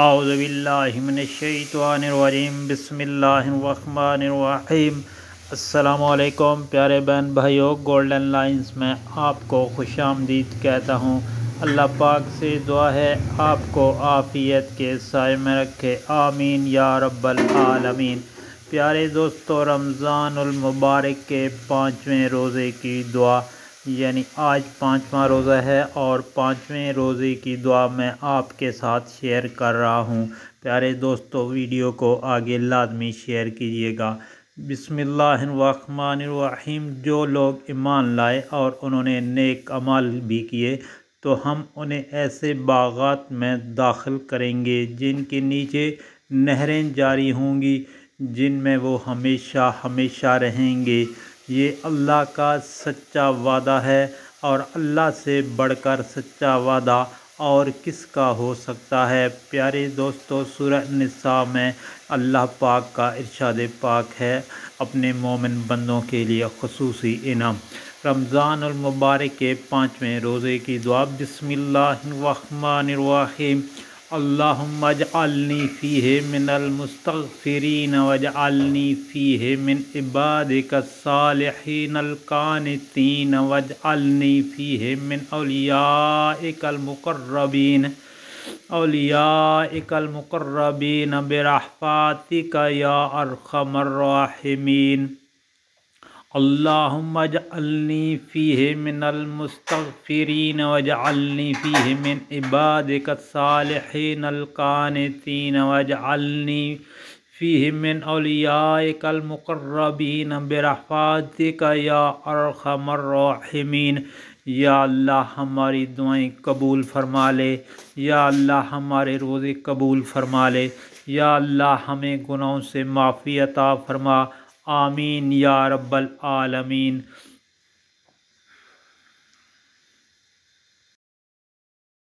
اعوذ باللہ من الشیطان الرجیم بسم اللہ الرحمن الرحیم۔ السلام علیکم پیارے بہن بھائیوں، گولڈن لائنز میں آپ کو خوش آمدید کہتا ہوں۔ اللہ پاک سے دعا ہے آپ کو عافیت کے سائے میں رکھے، آمین یا رب العالمین۔ پیارے دوستو، رمضان المبارک کے 5ویں روزے کی دعا، یعنی آج 5واں روزہ ہے اور 5ویں روزے کی دعا میں آپ کے ساتھ شیئر کر رہا ہوں۔ پیارے دوستو، ویڈیو کو آگے لازمی شیئر کیجیے گا۔ بسم اللہ الرحمن الرحیم۔ جو لوگ ایمان لائے اور انہوں نے نیک اعمال بھی کیے تو ہم انہیں ایسے باغات میں داخل کریں گے جن کے نیچے نہریں جاری ہوں گی، جن میں وہ ہمیشہ ہمیشہ رہیں گے۔ یہ اللہ کا سچا وعدہ ہے، اور اللہ سے بڑھ کر سچا وعدہ اور کس کا ہو سکتا ہے۔ پیارے دوستو، سورہ نساء میں اللہ پاک کا ارشاد پاک ہے اپنے مومن بندوں کے لیے خصوصی انعام۔ رمضان المبارک کے 5ویں روزے کی دعا، بسم اللہ الرحمن الرحیم۔ اللہم اجعلنی فیہ من المستغفرین واجعلنی فیہ من عبادک الصالحین القانتین واجعلنی فیہ من اولیائک المقربین برحمتک یا ارحم الراحمین۔ اللہم اجعلنی فیہ من المستغفرین واجعلنی فیہ من عبادک الصالحین القانتین واجعلنی فیہ من اولیائک المقربین برحمتک یا ارحم الراحمین۔ یا اللہ ہماری دعائیں قبول فرما لے، یا اللہ ہمارے روزے قبول فرما لے، یا اللہ ہمیں گناہوں سے معافی عطا فرما، آمین یا رب العالمین۔